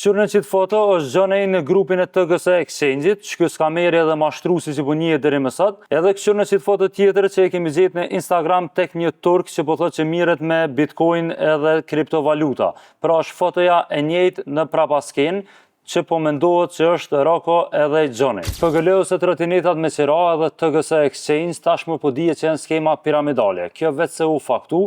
Kështu në qitë foto është Gjonej në grupin e TGS Exchange-it, që kjo s'ka meri edhe mashtrusi që po njihet deri më sot. Edhe kështu në qitë foto tjetër që e kemi gjetë në Instagram tek një turk që po thotë që mirret me Bitcoin edhe kriptovaluta. Pra është fotoja e njëjtë në prapaskenë, që po mendohet që është Roko edhe Gjonej. PGL ose trotinetat me qira edhe TGS Exchange tashmë po dihet që janë skema piramidale. Kjo vetë se u faktu,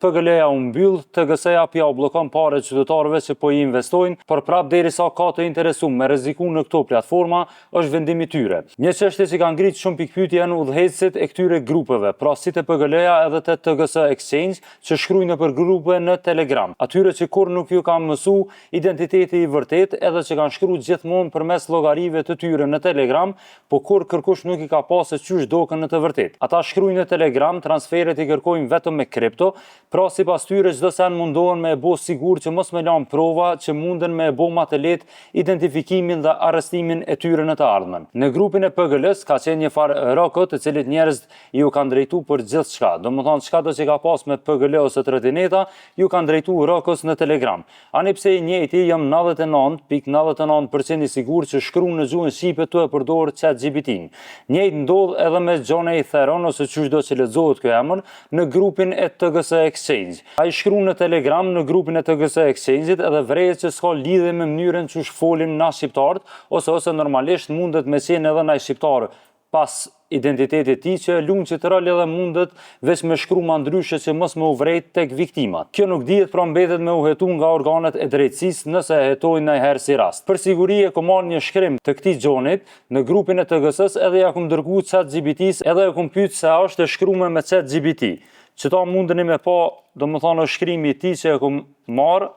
PGL-ja u mbyll, TGS-ja pja u bllokon parë qytetarëve që po i investojnë, por prap derisa ka të interesuar me rreziku në këto platforma, është vendimi i tyre. Një çështje që ka ngritë shumë pikpyetje janë udhëheqësit e këtyre grupeve, pra si te PGL-ja edhe te TGS Exchange, që shkruajnë nëpër grupe në Telegram. Atyre që kur nuk ju kanë mësu identiteti i vërtet edhe që kanë shkruar gjithmonë përmes llogarive të tyre në Telegram, po kur kërkush nuk i ka pasë çysh dokën në të vërtetë. Ata shkruajnë në Telegram, transferet i kërkojnë vetëm me kripto, pra sipas tyre çdo sen mundohen me e bë sigur që mos me lan prova që munden me e bë më të lehtë identifikimin dhe arrestimin e tyre në të ardhmen. Në grupin e PGL-s ka qenë një farë Roko, të cilit njerëz ju kanë drejtuar për gjithçka. Domethënë çka do që ka pas me PGL ose trotineta, ju kanë drejtuar Rokos në Telegram. Ani pse i njëjti jam 99.99% i sigurt që shkruan në gjuhën shqipe tu e përdor ChatGPT-n. Njëjtë ndodh edhe me Gjonej Theron ose çysh do që lexohet ky emër në grupin e TGS Exchange. Ai shkruan në Telegram në grupin e TGS Exchange-it edhe vrehet që s'ka lidhje me mënyrën çysh folim na shqiptarët ose normalisht mundet me qenë edhe na shqiptarë pas identitetit e tij që lumë që të rol edhe mundet veç me shkru ma ndryshe që mos me u vrejt tek viktimat. Kjo nuk dihet, pra mbetet me u hetu nga organet e drejtësisë nëse e hetojnë ndonjëherë si rast. Për siguri e kom marrë një shkrim të këtij Gjonit në grupin e TGS-s edhe ja kom dërguar ChatGPT-s edhe ja kom pyet se a është e shkruar me ChatGPT. Që ta mundeni me pa, domethënë shkrimi i tij që e kom marrë,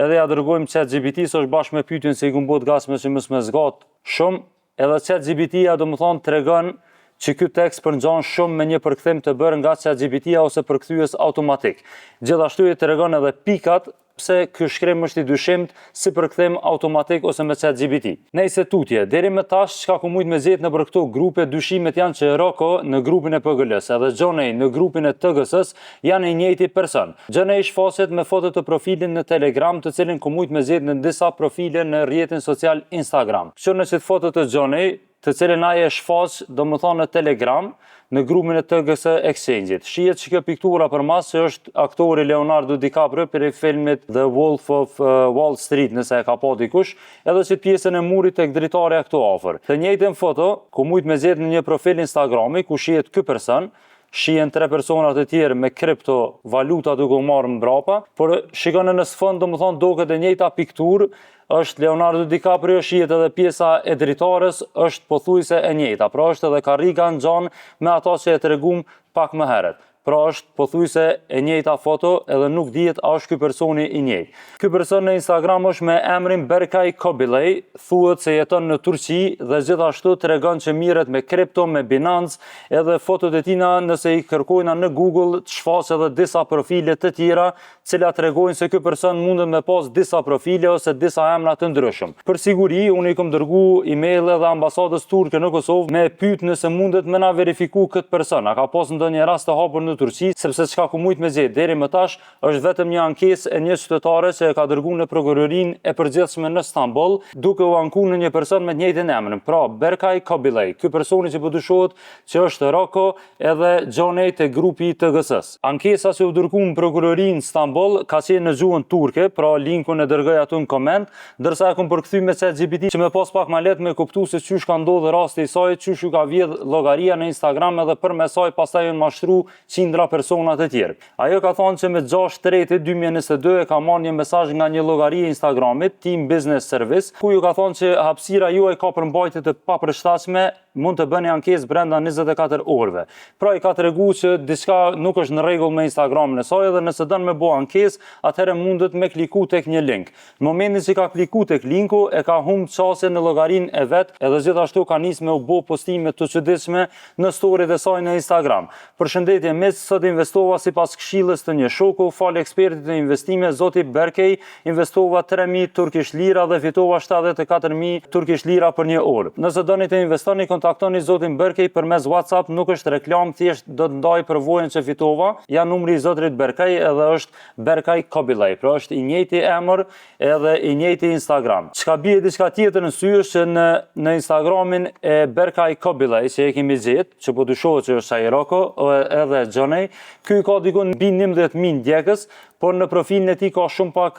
edhe ja dërgojmë ChatGPT-s është bashkë me pyetjen se i kom bot gasme që mos me zgat shumë, edhe ChatGPT-ja domethënë tregon që ky tekst përngjan shumë me një përkthim të bërë nga ChatGPT-ja ose përkthyes automatik. Gjithashtu i tregon edhe pikat pse ky shkrim është i dyshimt si përkthim automatik ose me ChatGPT. Nëse tutje, deri më tash çka ku mujt me zgjedh nëpër këto grupe, dyshimet janë që Roko në grupin e PGL-s edhe Gjonej në grupin e TGS-s janë i njëjti person. Gjonej shfaqet me foto të profilin në Telegram, të cilin ku mujt me zgjedh në disa profile në rrjetin social Instagram. Kështu në çet foto të Gjonej, të cilën ai e shfaq, domethënë në Telegram, në grupin e TGS Exchange-it. Shihet që kjo piktura përmas që është aktori Leonardo DiCaprio për filmit The Wolf of Wall Street, nëse e ka pa dikush, edhe që pjesën e murit tek dritarja këtu afër. Të njëjtën foto, ku mujt me zgjedh në një profil Instagrami, ku shihet ky person, shihen 3 persona të tjerë me kriptovaluta duke u marrë mbrapa, por shikoni në sfond domethënë duket e njëjta pikturë, është Leonardo DiCaprio, shihet edhe pjesa e dritares, është pothuajse e njëjta. Pra është edhe karrika ngjan me ato që e tregum pak më herët. Pra është pothuajse e njëjta foto edhe nuk dihet a është ky personi i njëjtë. Ky person në Instagram është me emrin Berkay Kobilej, thuhet se jeton në Turqi dhe gjithashtu tregon që mirret me kripto, me Binance, edhe fotot e tina nëse i kërkojna në Google të shfaqet edhe disa profile të tjera, cilat tregojnë se ky person mundet me pas disa profile ose disa emra të ndryshëm. Për siguri, unë i kam dërguar email edhe ambasadës turke në Kosovë me pyet nëse mundet me na verifiku këtë person. A ka pas ndonjë rast të hapur në Turqi, sepse çka ku mujt me zgjedh deri më tash është vetëm një ankesë e një qytetare që e ka dërguar në prokurorinë e përgjithshme në Stamboll, duke u ankuar në një person me të njëjtin emër, pra Berkay Kobilej. Ky personi që po dyshohet që është Roko edhe Gjonej te grupi i TGS-s. Ankesa që u dërguar në prokurorinë Stamboll ka qenë në gjuhën turke, pra linkun e dërgoj aty në koment, ndërsa e kam përkthy me ChatGPT që më pas pak më lehtë me kuptu se çysh ka ndodhur rasti i saj, çysh u ka vjedh llogaria në Instagram edhe përmes saj pastaj janë mashtru qindra persona të tjerë. Ajo ka thonë që me 6/3/2022 e ka marrë një mesazh nga një llogari e Instagramit, Team Business Service, ku ju ka thonë që hapësira juaj ka përmbajtje të papërshtatshme, mund të bëni ankesë brenda 24 orëve. Pra i ka treguar që diçka nuk është në rregull me Instagramin e saj dhe nëse don me bë ankesë, atëherë mundet me kliku tek një link. Në momentin që ka kliku tek linku, e ka humbur çasjen në llogarinë e vet, edhe gjithashtu ka nisë me u bë postime të çuditshme në storyt e saj në Instagram. Përshëndetje, sot investova sipas këshillës të një shoku, fal ekspertit të investime zoti Berkay, investova 3.000 turkish lira dhe fitova 74.000 turkish lira për një orë. Nëse doni të investoni, kontaktoni zotin Berkej përmes WhatsApp, nuk është reklam, thjesht do të ndaj përvojën që fitova. Ja numri i zotrit Berkej edhe është Berkej Kobilaj, pra është i njëjti emër edhe i njëjti Instagram. Çka bie diçka tjetër në sy është që në Instagramin e Berkej Kobilaj që e kemi gjetë, që po dyshohet që është ai Roko edhe Gjonej, ky ka dikun mbi 11.000 ndjekës, por në profilin e tij ka shumë pak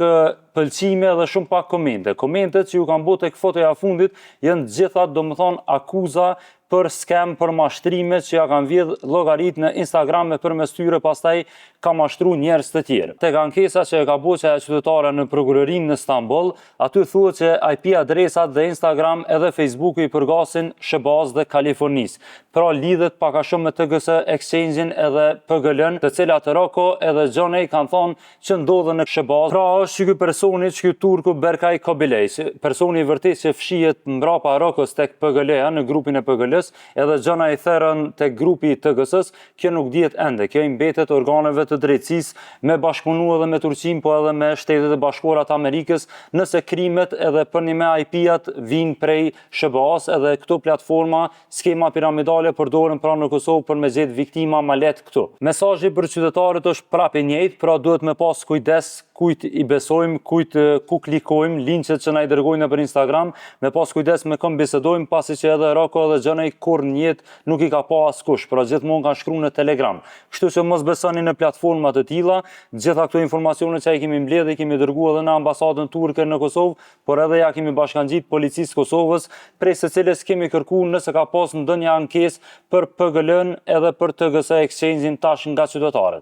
pëlqime dhe shumë pak komente. Komentet që ju kanë bërë tek fotoja fundit janë të gjitha, domethënë, akuza për skem, për mashtrime që ja kanë vjedh llogarit në Instagram e përmes tyre pastaj ka mashtru njerëz të tjerë. Tek ankesa që e ka bërë ajo qytetare në prokurorinë në Stamboll, aty thuhet që IP adresat dhe Instagram edhe Facebooku i përgasin SHBA-s dhe Kalifornisë. Pra lidhet pak a shumë me TGS Exchange-in edhe PGL-n, të cilat Roko edhe Gjonej kanë thonë që ndodhen në SHBA. Pra është ky personi, ky turku Berkej Kobilej, personi i vërtetë që fshihet mbrapa Rokos tek PGL-ja në grupin e PGL-s, edhe Gjonej therën tek grupi i TGS-s, kjo nuk dihet ende. Kjo i mbetet organeve të drejtësisë me bashkëpunu edhe me Turqinë, po edhe me Shtetet e Bashkuara të Amerikës, nëse krimet edhe për një me IP-at vinë prej SHBA-s, edhe këto platforma, skema piramidale përdoren pra në Kosovë për me gjetë viktima ma lehtë këtu. Mesazhi për qytetarët është prapë i njëjtë, pra duhet me pas kujdes kujt i besojmë, ku klikojmë, linqet që na i dërgojnë nëpër Instagram, me pas kujdes me këm bisedojmë, pasi që edhe Roko dhe Gjonej kur në jetë nuk i ka pa askush, pra gjithmonë kanë shkruar në Telegram. Kështu që mos besoni në platforma të tilla, gjitha këto informacione që i kemi mbledhë, i kemi dërguar edhe në ambasadën turke në Kosovë, por edhe ja kemi bashkangjit policisë Kosovës, prej së cilës kemi kërkuar nëse ka pas ndonjë ankesë për PGL-n edhe për TGS Exchange-in tash nga qytetarët.